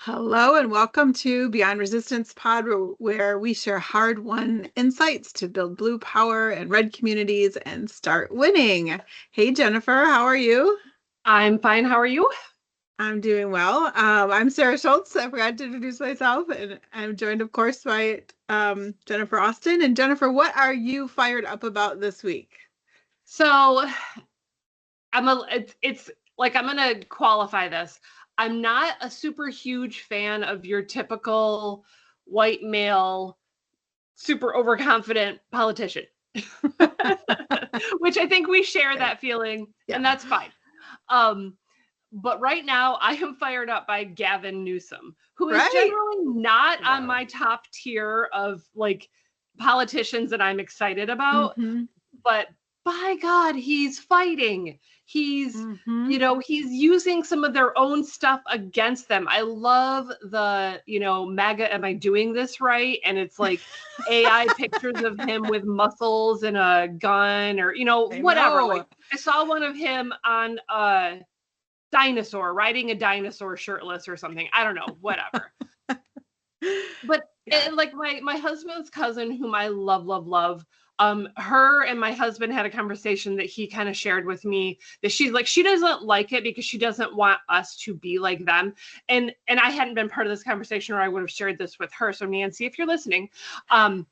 Hello and welcome to Beyond Resistance Pod, where we share hard-won insights to build blue power and red communities and start winning. Hey, Jennifer, how are you? I'm fine. How are you? I'm doing well. I'm Sarah Schultz. I forgot to introduce myself, and I'm joined, of course, by Jennifer Austin. And Jennifer, what are you fired up about this week? So it's like I'm gonna qualify this. I'm not a super huge fan of your typical white male, super overconfident politician, which I think we share Okay. that feeling, Yeah. and that's fine. Um, but right now, I am fired up by Gavin Newsom, who is Right. generally not on Wow. my top tier of like politicians that I'm excited about. Mm-hmm. But by God, he's fighting. He's, Mm-hmm. he's using some of their own stuff against them. I love the, MAGA, am I doing this right? And it's like AI pictures of him with muscles and a gun or, I whatever. Like know. I saw one of him on a dinosaur, riding a dinosaur shirtless or something. I don't know, whatever. But Yeah. like my husband's cousin, whom I love, love, love, her and my husband had a conversation that he kind of shared with me that she's like she doesn't like it because she doesn't want us to be like them. And I hadn't been part of this conversation, or I would have shared this with her. So Nancy, if you're listening, um,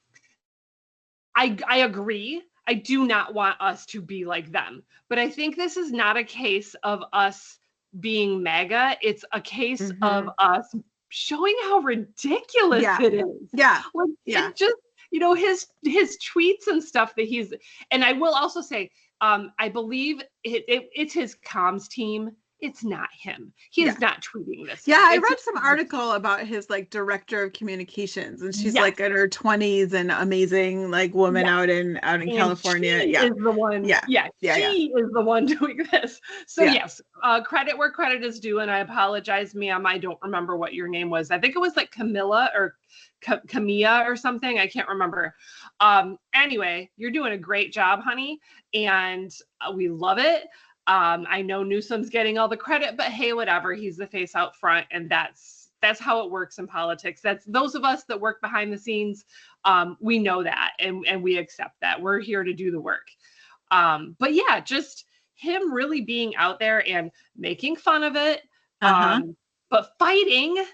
I agree. I do not want us to be like them. But I think this is not a case of us being MAGA. It's a case Mm-hmm. of us showing how ridiculous Yeah. it is. Yeah. Like Yeah. it just, his tweets and stuff that he's, and I will also say, I believe it's his comms team. It's not him. He Yeah. is not tweeting this Yeah, stuff. I It's read some article about his like director of communications, and she's yes, like in her 20s and amazing like woman yes. out in And California. she Yeah. is the one, Yeah. yeah, Yeah, yeah. she is the one doing this. So Yeah. yes, credit where credit is due, and I apologize, ma'am. I don't remember what your name was. I think it was like Camilla or Camilla or something. I can't remember. Anyway, you're doing a great job, honey, and we love it. I know Newsom's getting all the credit, but hey, whatever. He's the face out front, and that's how it works in politics. That's those of us that work behind the scenes. We know that, and we accept that. We're here to do the work. But yeah, just him really being out there and making fun of it, Uh-huh. but fighting.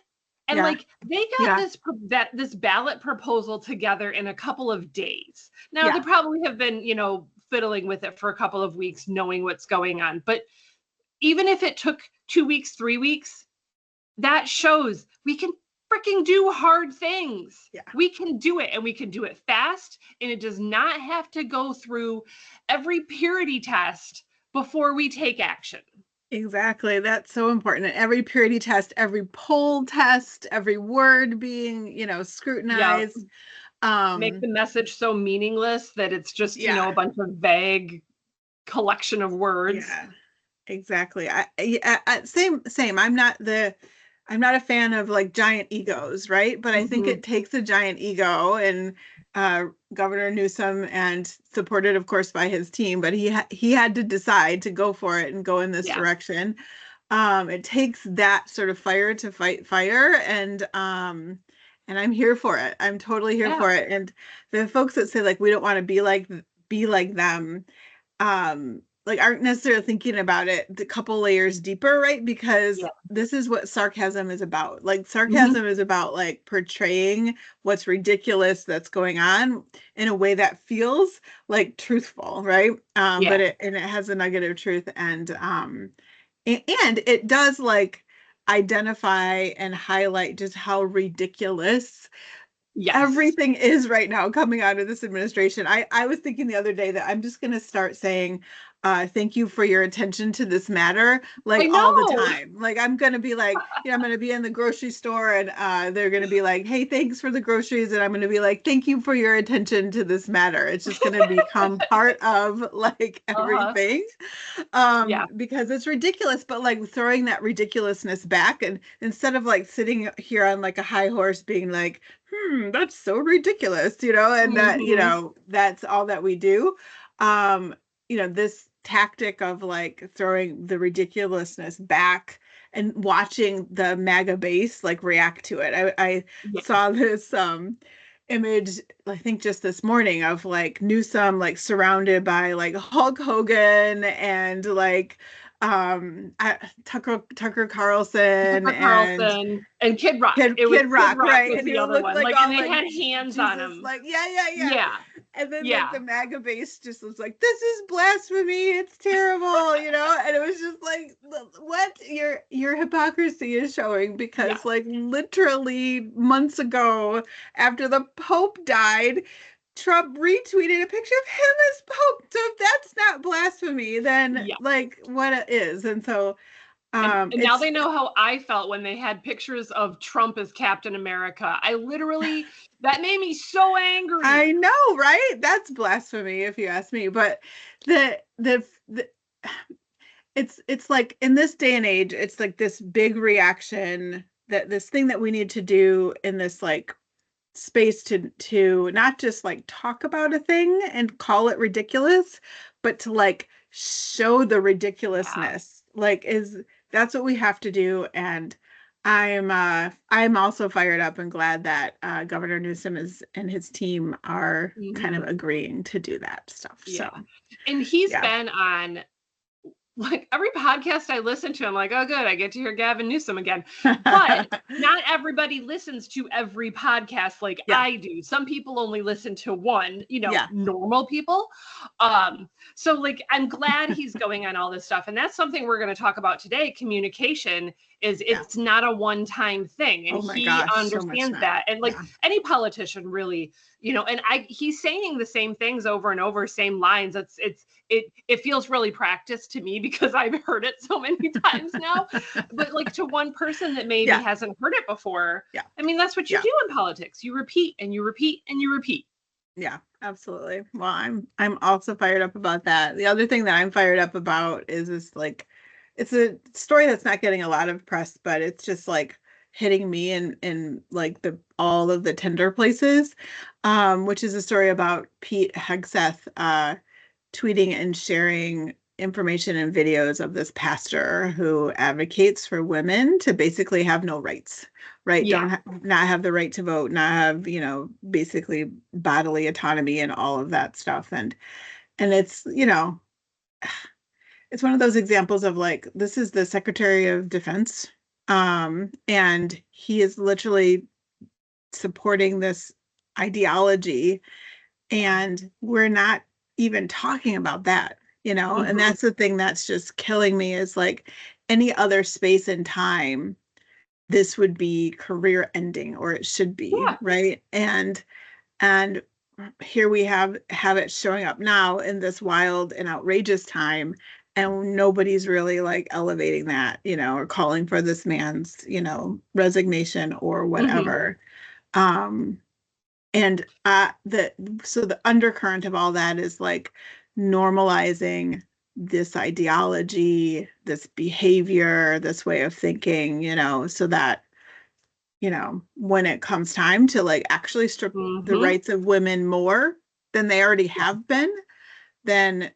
And Yeah. like they got Yeah. this ballot proposal together in a couple of days. Now they Yeah. probably have been, fiddling with it for a couple of weeks, knowing what's going on. But even if it took 2 weeks, 3 weeks, that shows we can freaking do hard things. Yeah. We can do it, and we can do it fast, and it does not have to go through every purity test before we take action. Exactly. That's so important. And every purity test, every poll test, every word being, Yeah, scrutinized. make Um, the message so meaningless that it's just, yeah. a bunch of vague collection of words. Yeah. Exactly. Same. I'm not a fan of like giant egos, right? But I think Mm-hmm. it takes a giant ego, and Governor Newsom, and supported, of course, by his team, but he had to decide to go for it and go in this Yeah. direction. It takes that sort of fire to fight fire, and I'm here for it. I'm totally here Yeah. for it. And the folks that say like we don't want to be like them, like aren't necessarily thinking about it a couple layers deeper, right? Because Yeah. this is what sarcasm is about. Like Mm-hmm. sarcasm is about like portraying what's ridiculous that's going on in a way that feels like truthful, right? Yeah. But it has a nugget of truth, and it does like identify and highlight just how ridiculous Yes. everything is right now coming out of this administration. I was thinking the other day that I'm just going to start saying, thank you for your attention to this matter, like I all the know. time. Like I'm going to be like, I'm going to be in the grocery store, and they're going to be like, hey, thanks for the groceries. And I'm going to be like, thank you for your attention to this matter. It's just going to become part of like Uh-huh. everything, Yeah. because it's ridiculous, but like throwing that ridiculousness back, and instead of like sitting here on like a high horse being like, that's so ridiculous, and that, Mm-hmm. that's all that we do. This tactic of like throwing the ridiculousness back and watching the MAGA base like react to it. I Yeah. saw this image, I think just this morning, of like Newsom like surrounded by like Hulk Hogan and like Tucker Carlson Tucker and Carlson and Kid Rock. It was Kid Kid Rock, Rock right? was And the he other looked one. like Like, and all they like had hands on Jesus, him. like yeah. Yeah. And then Yeah. like the MAGA base just was like, this is blasphemy, it's terrible, you know? And it was just like, what your hypocrisy is showing, because Yeah. like literally months ago, after the Pope died, Trump retweeted a picture of him as Pope. So if that's not blasphemy, then Yeah. like what is? And so And now it's they know how I felt when they had pictures of Trump as Captain America. I literally, that made me so angry. I know, right? That's blasphemy if you ask me. But the it's like in this day and age, it's like this big reaction, that this thing that we need to do in this like space to not just like talk about a thing and call it ridiculous, but to like show the ridiculousness. Like that's what we have to do. And I'm also fired up and glad that Governor Newsom and his team are kind of agreeing to do that stuff. Yeah. So And he's yeah. been on like every podcast I listen to. I'm like, oh, good, I get to hear Gavin Newsom again. But not everybody listens to every podcast like I do. Some people only listen to one, normal people. So like, I'm glad he's going on all this stuff. And that's something we're going to talk about today. Communication is it's not a one-time thing. And he understands that. And like any politician really, and he's saying the same things over and over, same lines. It feels really practiced to me because I've heard it so many times now. But like to one person that maybe hasn't heard it before, I mean, that's what you do in politics. You repeat and you repeat and you repeat. Yeah, absolutely. Well, I'm also fired up about that. The other thing that I'm fired up about is this like, it's a story that's not getting a lot of press, but it's just like hitting me in like all of the tender places, which is a story about Pete Hegseth tweeting and sharing information and videos of this pastor who advocates for women to basically have no rights, right? Yeah. Not have the right to vote, not have, basically bodily autonomy and all of that stuff. And it's, it's one of those examples of like, this is the Secretary of Defense. And he is literally supporting this ideology, and we're not even talking about that, and that's the thing that's just killing me, is like any other space and time, this would be career ending, or it should be, right? And here we have it showing up now in this wild and outrageous time, and nobody's really like elevating that, or calling for this man's, resignation or whatever. And the undercurrent of all that is like normalizing this ideology, this behavior, this way of thinking, so that, when it comes time to like actually strip the rights of women more than they already have been, then,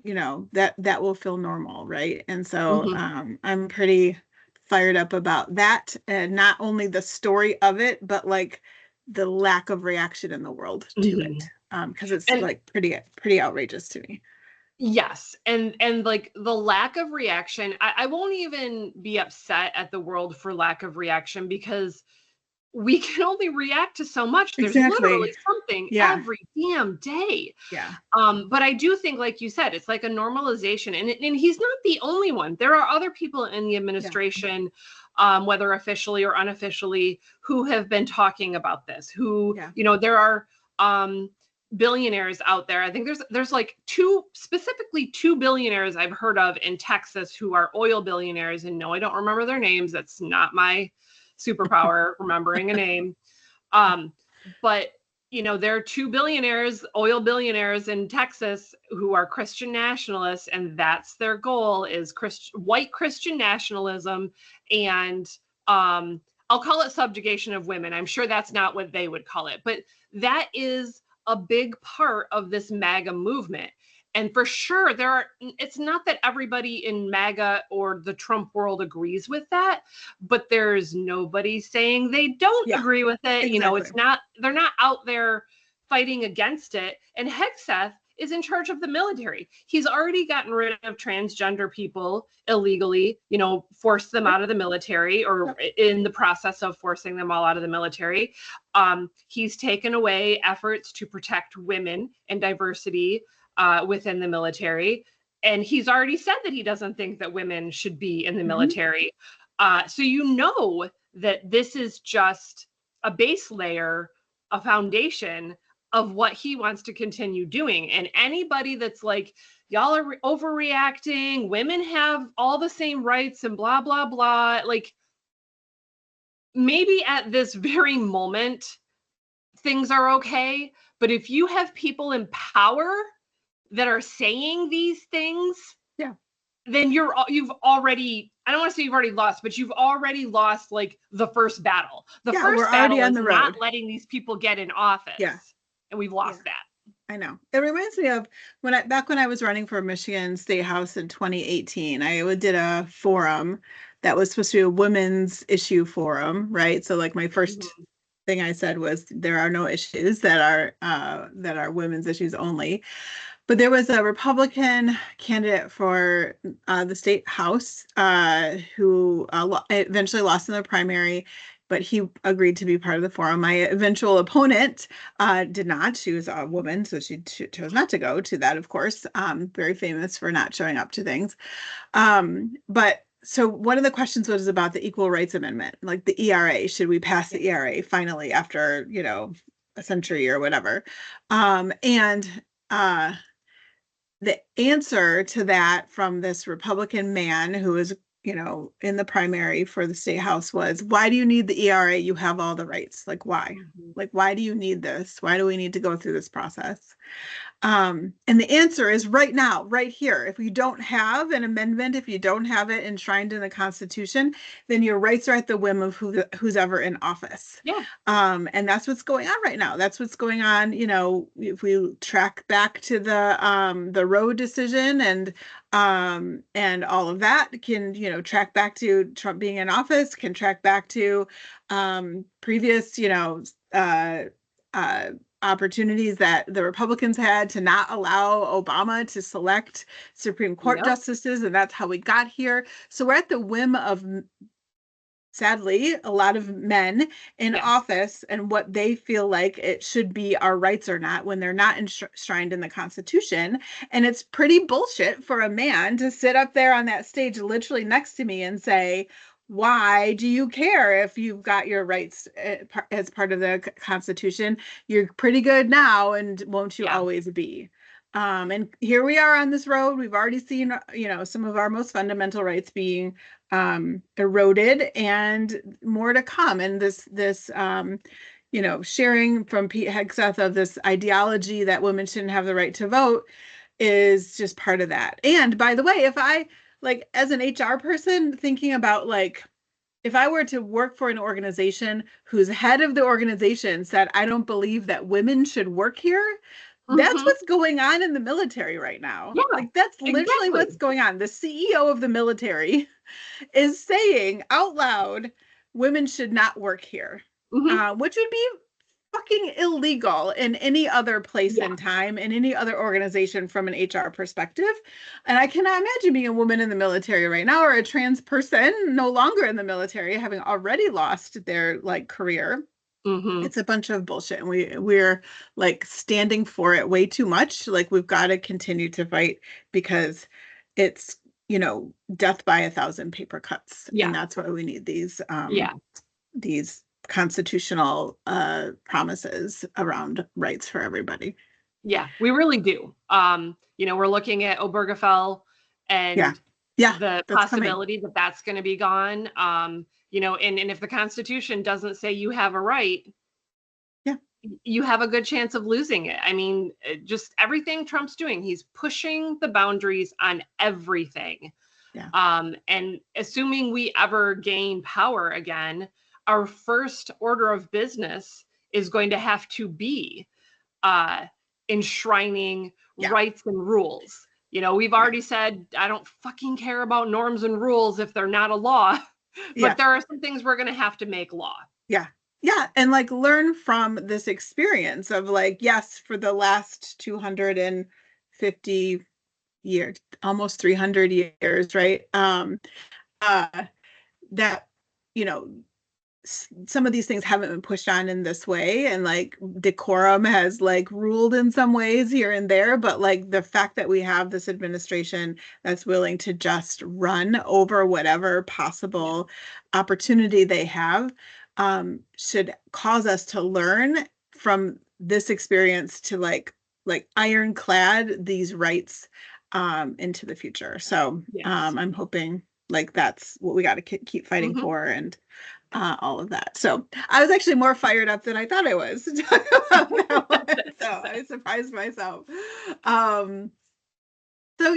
that will feel normal, right? And so I'm pretty fired up about that, and not only the story of it, but like the lack of reaction in the world to it, because it's like pretty outrageous to me. Yes. And like the lack of reaction, I won't even be upset at the world for lack of reaction, because we can only react to so much. There's literally something every damn day. Yeah. But I do think, like you said, it's like a normalization, and he's not the only one. There are other people in the administration, whether officially or unofficially, who have been talking about this, who, there are billionaires out there. I think there's like specifically two billionaires I've heard of in Texas who are oil billionaires. And no, I don't remember their names. That's not my superpower, remembering a name. But there are two billionaires, oil billionaires in Texas, who are Christian nationalists, and that's their goal, is white Christian nationalism. And I'll call it subjugation of women. I'm sure that's not what they would call it, but that is a big part of this MAGA movement. And for sure, it's not that everybody in MAGA or the Trump world agrees with that, but there's nobody saying they don't agree with it. Exactly. They're not out there fighting against it. And Hegseth is in charge of the military. He's already gotten rid of transgender people illegally, forced them out of the military, or in the process of forcing them all out of the military. He's taken away efforts to protect women and diversity within the military. And he's already said that he doesn't think that women should be in the military. So that this is just a base layer, a foundation of what he wants to continue doing. And anybody that's like, y'all are overreacting, women have all the same rights and blah, blah, blah. Like, maybe at this very moment, things are okay. But if you have people in power that are saying these things, then you've already, I don't want to say you've already lost, but you've already lost like the first battle. The first battle is not letting these people get in office. Yeah. And we've lost that. I know. It reminds me of back when I was running for Michigan State House in 2018, I did a forum that was supposed to be a women's issue forum, right? So like my first thing I said was there are no issues that are women's issues only. But there was a Republican candidate for the state house who eventually lost in the primary, but he agreed to be part of the forum. My eventual opponent did not. She was a woman, so she chose not to go to that, of course. Very famous for not showing up to things. But so one of the questions was about the Equal Rights Amendment, like the ERA. Should we pass the ERA finally after, a century or whatever? The answer to that from this Republican man who was, in the primary for the state house was, why do you need the ERA? You have all the rights. Like, why? Like, why do you need this? Why do we need to go through this process? And the answer is right now, right here. If you don't have an amendment, if you don't have it enshrined in the Constitution, then your rights are at the whim of who's ever in office. Yeah. And that's what's going on right now. That's what's going on. If we track back to the Roe decision and all of that, can track back to Trump being in office, can track back to previous opportunities that the Republicans had to not allow Obama to select Supreme Court justices, and that's how we got here. So we're at the whim of, sadly, a lot of men in office and what they feel like it should be our rights or not when they're not enshrined in the Constitution. And it's pretty bullshit for a man to sit up there on that stage literally next to me and say, why do you care if you've got your rights as part of the Constitution? You're pretty good now, and won't you always be? And here we are on this road. We've already seen, some of our most fundamental rights being eroded, and more to come. And this sharing from Pete Hegseth of this ideology that women shouldn't have the right to vote is just part of that. And by the way, if I, like, as an HR person, thinking about, like, if I were to work for an organization whose head of the organization said, I don't believe that women should work here, that's what's going on in the military right now. Yeah, like, that's literally what's going on. The CEO of the military is saying out loud, women should not work here, which would be fucking illegal in any other place and time, in any other organization from an HR perspective. And I cannot imagine being a woman in the military right now, or a trans person no longer in the military, having already lost their career. It's a bunch of bullshit, and we're like standing for it way too much. Like, we've got to continue to fight, because it's death by 1,000 paper cuts. And that's why we need these constitutional promises around rights for everybody. Yeah, we really do. We're looking at Obergefell and the possibility that that's going to be gone. And if the Constitution doesn't say you have a right, you have a good chance of losing it. I mean, just everything Trump's doing, he's pushing the boundaries on everything. And assuming we ever gain power again, our first order of business is going to have to be enshrining rights and rules. You know, we've already said, I don't fucking care about norms and rules if they're not a law, but there are some things we're going to have to make law. Yeah. Yeah. And like learn from this experience of like, yes, for the last 250 years, almost 300 years, right? That, you know, some of these things haven't been pushed on in this way, and like decorum has like ruled in some ways here and there, but like the fact that we have this administration that's willing to just run over whatever possible opportunity they have should cause us to learn from this experience to like ironclad these rights into the future. So I'm hoping like that's what we got to keep fighting for, and all of that. So I was actually more fired up than I thought I was to talk about that one. So I surprised myself. So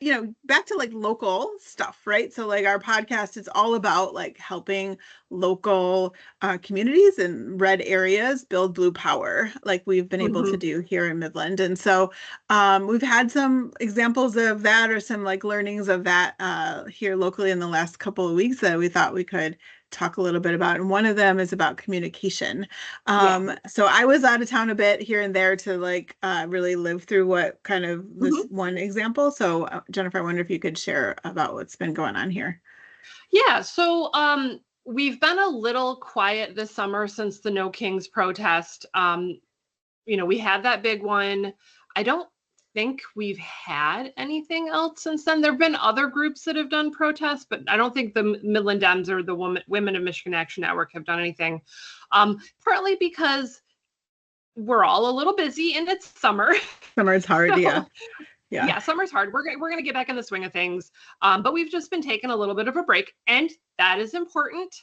you know, back to like local stuff, right? So like our podcast is all about like helping local communities in red areas build blue power, like we've been able to do here in Midland. And so we've had some examples of that, or some like learnings of that here locally in the last couple of weeks that we thought we could talk a little bit about. And one of them is about communication. So I was out of town a bit here and there to like really live through what kind of this one example. So Jennifer, I wonder if you could share about what's been going on here. Yeah. So we've been a little quiet this summer since the No Kings protest. You know, we had that big one. I don't think we've had anything else since then. There have been other groups that have done protests, but I don't think the Midland Dems or the Women of Michigan Action Network have done anything. Partly because we're all a little busy and it's summer. Summer's hard, so, yeah, summer's hard. We're going to get back in the swing of things. But we've just been taking a little bit of a break, and that is important.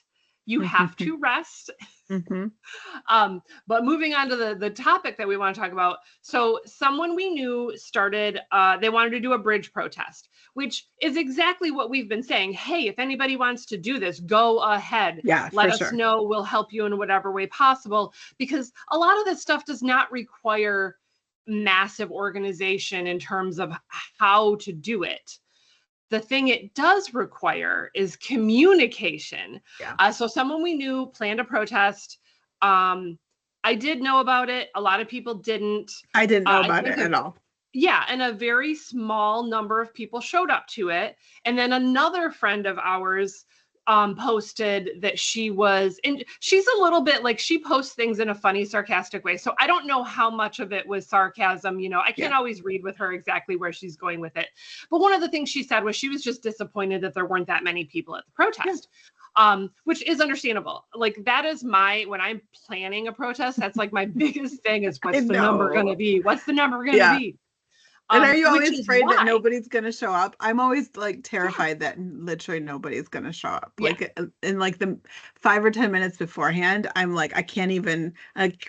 You have to rest. But moving on to the topic that we want to talk about. So someone we knew started, they wanted to do a bridge protest, which is exactly what we've been saying. Hey, if anybody wants to do this, go ahead. Let us know. We'll help you in whatever way possible, because a lot of this stuff does not require massive organization in terms of how to do it. The thing it does require is communication. So someone we knew planned a protest. I did know about it. A lot of people didn't. I didn't know about it at all. Yeah, and a very small number of people showed up to it. And then another friend of ours posted that she was, and she's a little bit like, she posts things in a funny, sarcastic way. So I don't know how much of it was sarcasm. You know, I can't always read with her exactly where she's going with it. But one of the things she said was she was just disappointed that there weren't that many people at the protest. Which is understandable. Like that is when I'm planning a protest, that's like my biggest thing is what's the number going to be? What's the number going to be? And are you always afraid that nobody's going to show up? I'm always like terrified that literally nobody's going to show up. Like in like the 5 or 10 minutes beforehand, I'm like, I can't even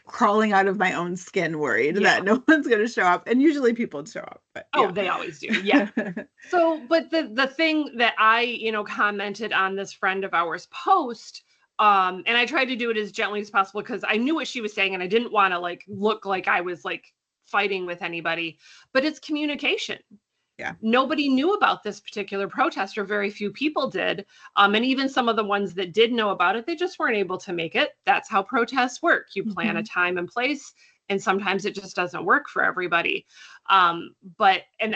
crawling out of my own skin worried that no one's going to show up. And usually people show up. But, they always do. Yeah. So, but the thing that I, you know, commented on this friend of ours post, and I tried to do it as gently as possible because I knew what she was saying and I didn't want to like look like I was like fighting with anybody, but it's communication. Nobody knew about this particular protest, or very few people did. And even some of the ones that did know about it, they just weren't able to make it. That's how protests work. You plan a time and place, and sometimes it just doesn't work for everybody. And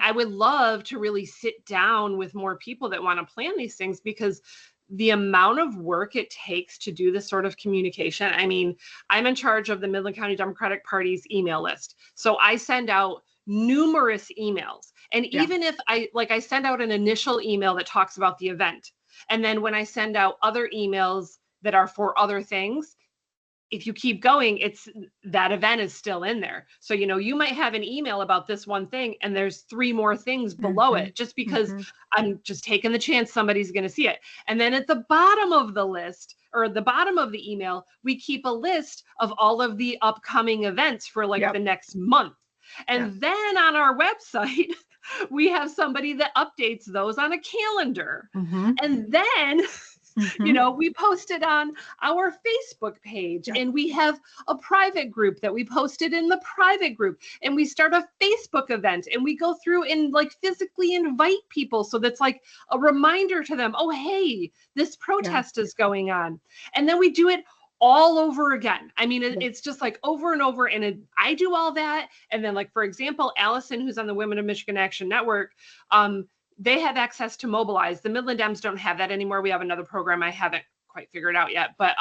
I would love to really sit down with more people that want to plan these things, because the amount of work it takes to do this sort of communication. I mean, I'm in charge of the Midland County Democratic Party's email list. So I send out numerous emails. And even if I send out an initial email that talks about the event, and then when I send out other emails that are for other things, if you keep going, it's that event is still in there. So, you know, you might have an email about this one thing and there's 3 more things below it, just because I'm just taking the chance somebody's going to see it. And then at the bottom of the list, or the bottom of the email, we keep a list of all of the upcoming events for like the next month. And then on our website, we have somebody that updates those on a calendar. And then We post it on our Facebook page, and we have a private group that we posted in the private group, and we start a Facebook event, and we go through and like physically invite people. So that's like a reminder to them, oh, hey, this protest is going on. And then we do it all over again. I mean, it's just like over and over. And I do all that. And then, like, for example, Allison, who's on the Women of Michigan Action Network, they have access to Mobilize. The Midland Dems don't have that anymore. We have another program I haven't quite figured out yet. But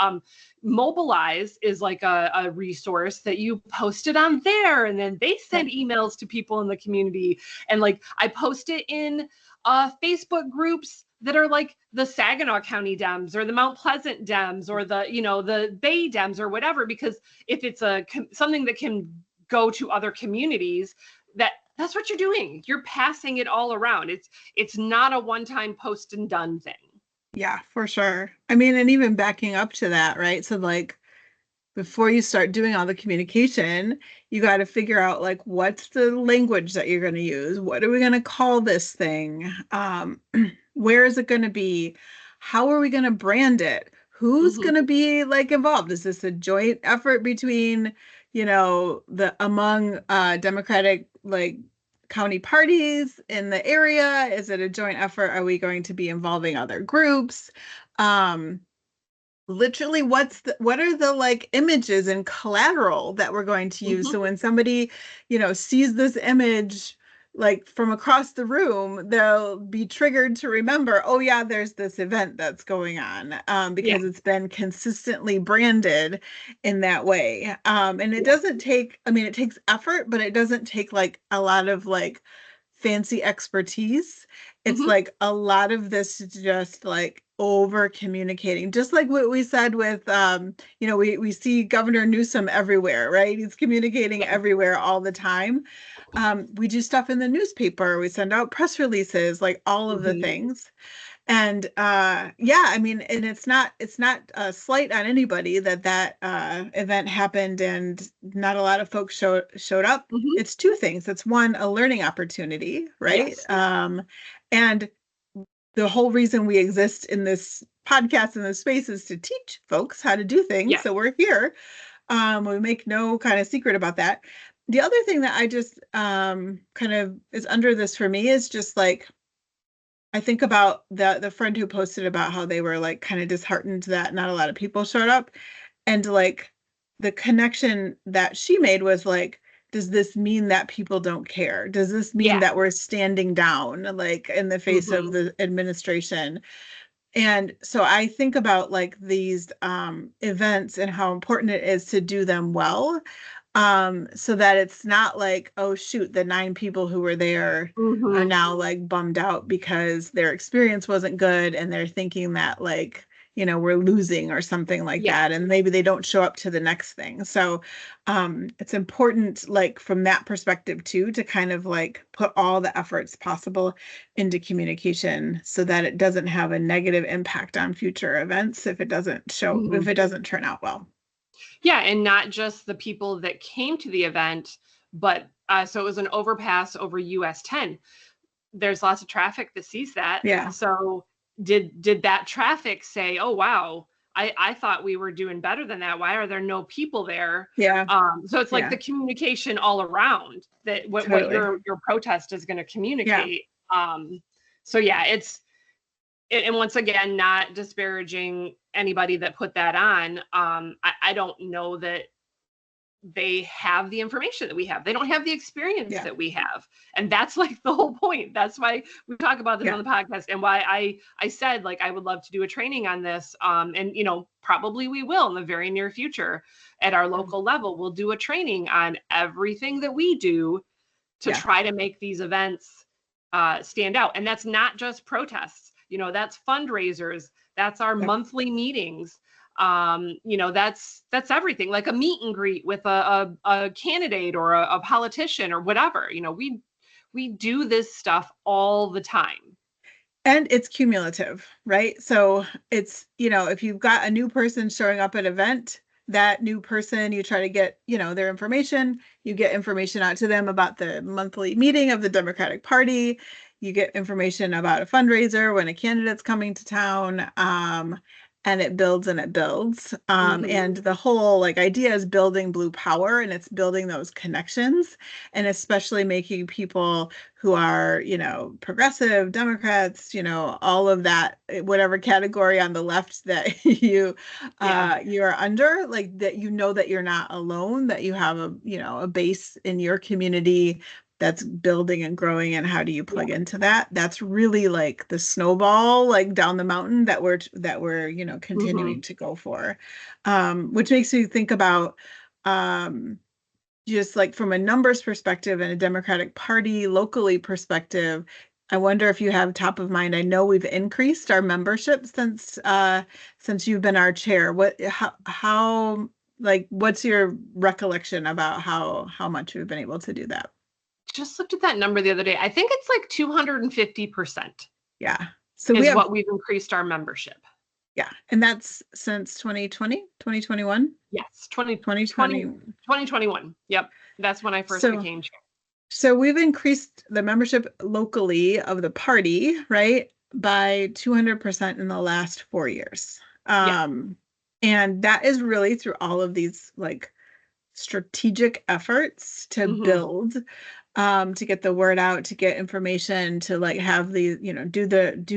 Mobilize is like a resource that you post it on there. And then they send emails to people in the community. And like I post it in Facebook groups that are like the Saginaw County Dems or the Mount Pleasant Dems or the Bay Dems or whatever, because if it's something that can go to other communities, that's what you're doing. You're passing it all around. It's not a one-time post and done thing. Yeah, for sure. I mean, and even backing up to that, right? So like before you start doing all the communication, you got to figure out like what's the language that you're going to use? What are we going to call this thing? Where is it going to be? How are we going to brand it? Who's going to be like involved? Is this a joint effort between, among Democratic like county parties in the area? Is it a joint effort? Are we going to be involving other groups? Literally, what are the like images and collateral that we're going to use? So when somebody, sees this image like from across the room, they'll be triggered to remember, oh yeah, there's this event that's going on, because it's been consistently branded in that way. And it doesn't take, it takes effort, but it doesn't take like a lot of like fancy expertise. It's like a lot of this just like over communicating, just like what we said with we see Governor Newsom everywhere, right? He's communicating everywhere all the time. We do stuff in the newspaper, we send out press releases, like all of the things. And and it's not a slight on anybody that event happened and not a lot of folks showed up. It's two things. It's one, a learning opportunity, right? Yes. And the whole reason we exist in this podcast in this space is to teach folks how to do things. Yeah. So we're here. We make no kind of secret about that. The other thing that I just kind of is under this for me is just like, I think about the friend who posted about how they were like kind of disheartened that not a lot of people showed up. And like the connection that she made was like, does this mean that people don't care? Does this mean that we're standing down like in the face of the administration? And so I think about like these events and how important it is to do them well. So that it's not like, oh shoot, the 9 people who were there are now like bummed out because their experience wasn't good and they're thinking that like, we're losing or something like that. And maybe they don't show up to the next thing. So it's important, like from that perspective too, to kind of like put all the efforts possible into communication so that it doesn't have a negative impact on future events if it doesn't if it doesn't turn out well. Yeah, and not just the people that came to the event, but so it was an overpass over US 10. There's lots of traffic that sees that. Yeah. So did that traffic say, oh, wow, I thought we were doing better than that. Why are there no people there? Yeah. So it's like the communication all around that what your protest is going to communicate. Yeah. So yeah, and once again, not disparaging anybody that put that on. I don't know that they have the information that we have. They don't have the experience that we have. And that's like the whole point. That's why we talk about this on the podcast and why I said, like, I would love to do a training on this. And, probably we will in the very near future at our local level. We'll do a training on everything that we do to try to make these events stand out. And that's not just protests. That's fundraisers. That's our monthly meetings. That's everything, like a meet and greet with a candidate or a politician or whatever. We do this stuff all the time. And it's cumulative, right? So it's, if you've got a new person showing up at an event, that new person, you try to get, their information, you get information out to them about the monthly meeting of the Democratic Party. you get information about a fundraiser when a candidate's coming to town. And it builds and it builds. And the whole like idea is building blue power, and it's building those connections, and especially making people who are, progressive, Democrats, all of that, whatever category on the left that you are under, like that, that you're not alone, that you have a base in your community that's building and growing, and how do you plug into that? That's really like the snowball, like down the mountain that we're continuing to go for, which makes me think about just like from a numbers perspective and a Democratic Party locally perspective. I wonder if you have top of mind. I know we've increased our membership since you've been our chair. How like what's your recollection about how much we've been able to do that? Just looked at that number the other day. I think it's like 250%. Yeah. So is what we've increased our membership. Yeah. And that's since 2020, 2021? Yes, 2021. Yep. That's when I first became chair. So we've increased the membership locally of the party, right, by 200% in the last 4 years. And that is really through all of these like strategic efforts to build, to get the word out, to get information, to like have the, do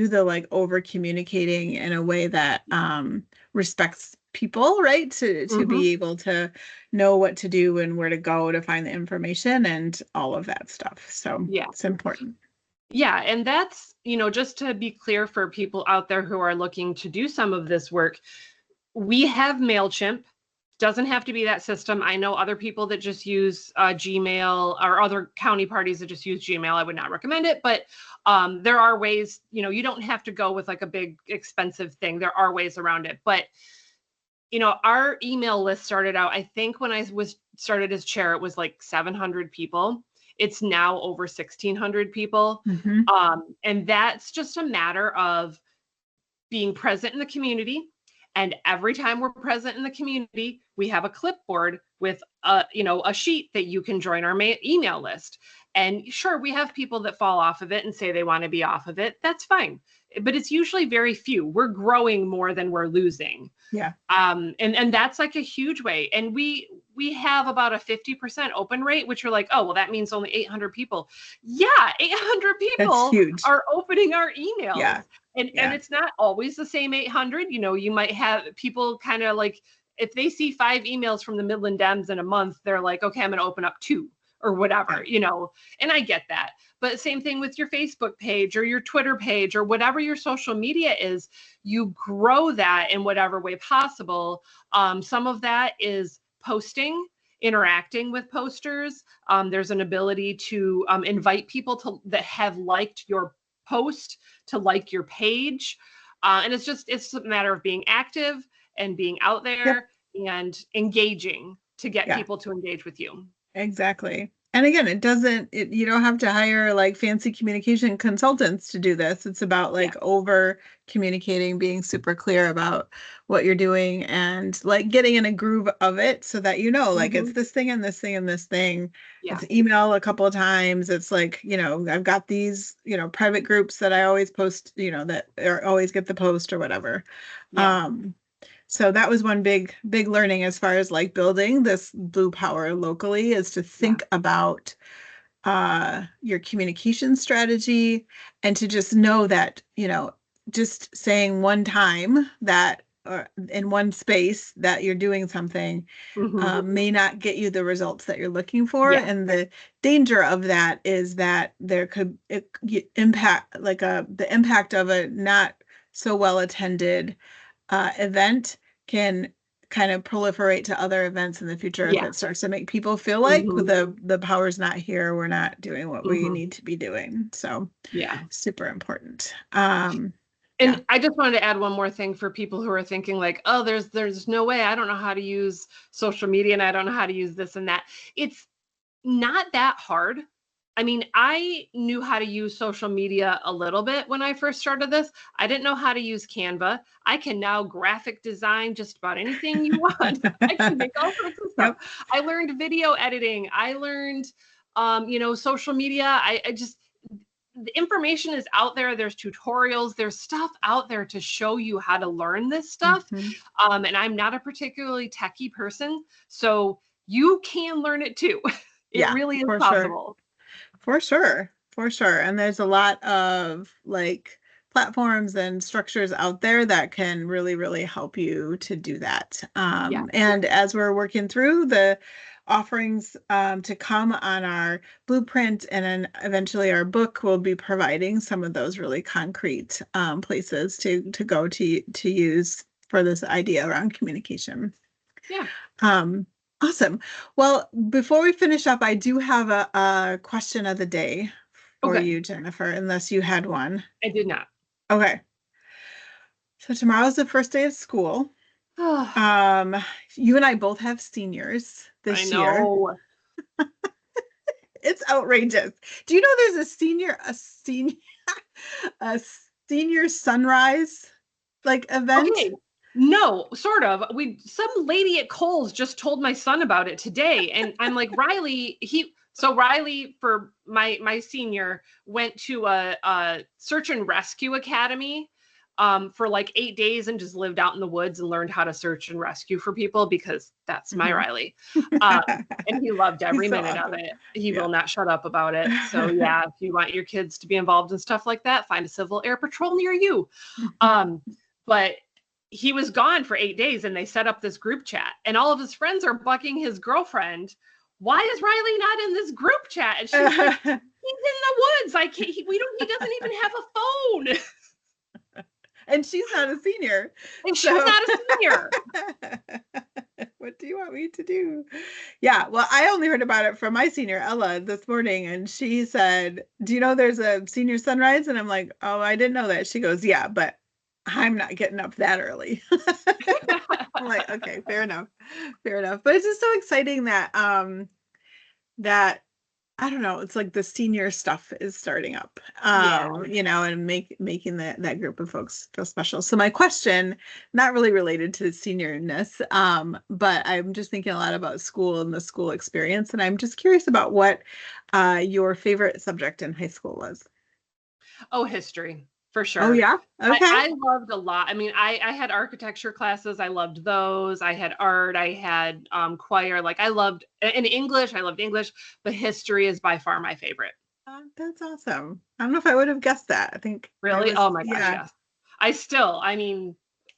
the like over communicating in a way that respects people, right? To be able to know what to do and where to go to find the information and all of that stuff. So it's important. Yeah. And that's, just to be clear for people out there who are looking to do some of this work, we have MailChimp. Doesn't have to be that system. I know other people that just use Gmail, or other county parties that just use Gmail. I would not recommend it, but there are ways, you don't have to go with like a big expensive thing. There are ways around it. But, our email list started out, I think when I started as chair, it was like 700 people. It's now over 1,600 people. And that's just a matter of being present in the community. And every time we're present in the community, we have a clipboard with a sheet that you can join our email list. And sure, we have people that fall off of it and say they want to be off of it. That's fine. But it's usually very few. We're growing more than we're losing. Yeah. And that's like a huge way. And we have about a 50% open rate, which are like, oh, well, that means only 800 people. Yeah, 800 people are opening our emails. Yeah. And it's not always the same 800. You might have people kind of like, if they see 5 emails from the Midland Dems in a month, they're like, okay, I'm going to open up 2 or whatever, and I get that. But same thing with your Facebook page or your Twitter page or whatever your social media is, you grow that in whatever way possible. Some of that is posting, interacting with posters. There's an ability to invite people that have liked your post to like your page. And it's a matter of being active and being out there and engaging to get people to engage with you. Exactly. And again, you don't have to hire like fancy communication consultants to do this. It's about like over communicating, being super clear about what you're doing and like getting in a groove of it so that, like it's this thing and this thing and this thing. Yeah. It's email a couple of times. It's like, I've got these, private groups that I always post, that always get the post or whatever. Yeah. So that was one big learning as far as like building this blue power locally, is to think about your communication strategy and to just know that, just saying one time that in one space that you're doing something may not get you the results that you're looking for. Yeah. And the danger of that is that there could impact like the impact of a not so well attended event can kind of proliferate to other events in the future if it starts to make people feel like the power's not here, we're not doing what we need to be doing. So super important. And I just wanted to add one more thing for people who are thinking like, oh, there's no way, I don't know how to use social media and I don't know how to use this and that. It's not that hard. I mean, I knew how to use social media a little bit when I first started this. I didn't know how to use Canva. I can now graphic design just about anything you want. I can make all sorts of stuff. I learned video editing. I learned, social media. the information is out there. There's tutorials, there's stuff out there to show you how to learn this stuff. And I'm not a particularly techie person, so you can learn it too. It really is possible. For sure. And there's a lot of like platforms and structures out there that can really, really help you to do that. And as we're working through the offerings to come on our blueprint and then eventually our book, will be providing some of those really concrete places to go to use for this idea around communication. Yeah. Awesome. Well, before we finish up, I do have a question of the day for you, Jennifer, unless you had one. I did not. Okay. So tomorrow's the first day of school. You and I both have seniors this year. It's outrageous. Do you know there's a senior sunrise like event? Okay. No, sort of. Some lady at Kohl's just told my son about it today, and I'm like, Riley, Riley, for my senior, went to a search and rescue academy for like 8 days and just lived out in the woods and learned how to search and rescue for people, because that's my Riley. And he loved every minute of it. He will not shut up about it. So yeah, if you want your kids to be involved in stuff like that, find a Civil Air Patrol near you. But he was gone for 8 days, and they set up this group chat, and all of his friends are bucking his girlfriend. Why is Riley not in this group chat? And she's like, he's in the woods. He doesn't even have a phone. And she's not a senior. What do you want me to do? Yeah, well, I only heard about it from my senior, Ella, this morning, and she said, do you know there's a senior sunrise? And I'm like, oh, I didn't know that. She goes, yeah, but I'm not getting up that early. I'm like, okay, fair enough. But it's just so exciting that that I don't know, it's like the senior stuff is starting up, and making that group of folks feel special. So my question, not really related to seniorness, but I'm just thinking a lot about school and the school experience, and I'm just curious about what your favorite subject in high school was. Oh, history. For sure. Oh, yeah. Okay. I loved a lot. I mean, I had architecture classes. I loved those. I had art. I had choir. Like I loved English, but history is by far my favorite. That's awesome. I don't know if I would have guessed that. I think. Really? Oh my gosh, yes. I mean,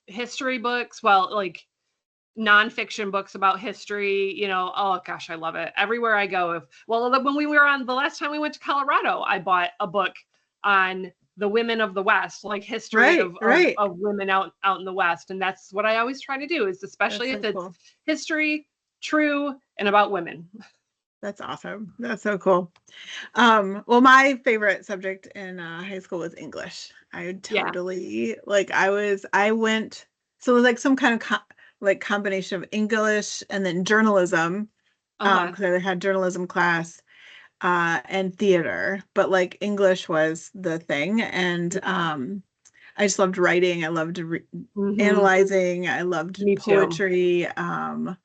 history books, like nonfiction books about history, oh gosh, I love it. Everywhere I go. When we were on the last time we went to Colorado, I bought a book on the women of the West, like history of women out in the West. And that's what I always try to do, is especially if it's history, true, and about women. That's awesome. That's so cool. Well, my favorite subject in high school was English. I totally I went, so it was like some kind of combination of English and then journalism, because I had journalism class. And theater, but like English was the thing. And I just loved writing. I loved analyzing. I loved poetry. And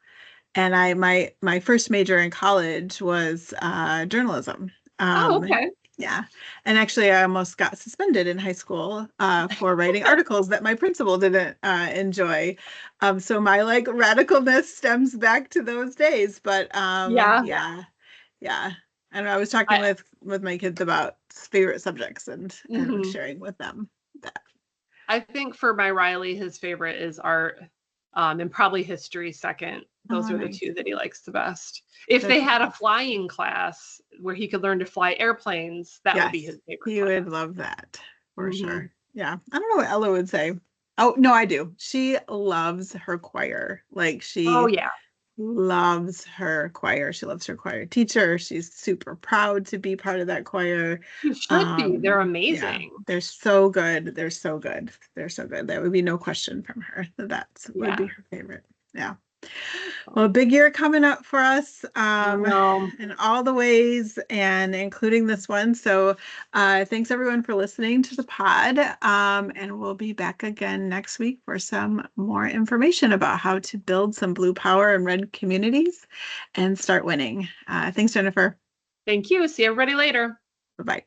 my first major in college was journalism. Okay. Yeah. And actually I almost got suspended in high school for writing articles that my principal didn't enjoy. So my radicalness stems back to those days. But yeah. I don't know, I was talking with my kids about favorite subjects and sharing with them that. I think for my Riley, his favorite is art, and probably history second. Those are the two that he likes the best. If they had a flying class where he could learn to fly airplanes, that would be his favorite. He would love that for sure. Yeah. I don't know what Ella would say. Oh, no, I do. She loves her choir. Loves her choir. She loves her choir teacher. She's super proud to be part of that choir. She should be. They're amazing. Yeah, they're so good. There would be no question from her that would be her favorite. Yeah. Well, a big year coming up for us in all the ways, and including this one. So thanks everyone for listening to the pod. And we'll be back again next week for some more information about how to build some blue power and red communities and start winning. Thanks, Jennifer. Thank you. See everybody later. Bye-bye.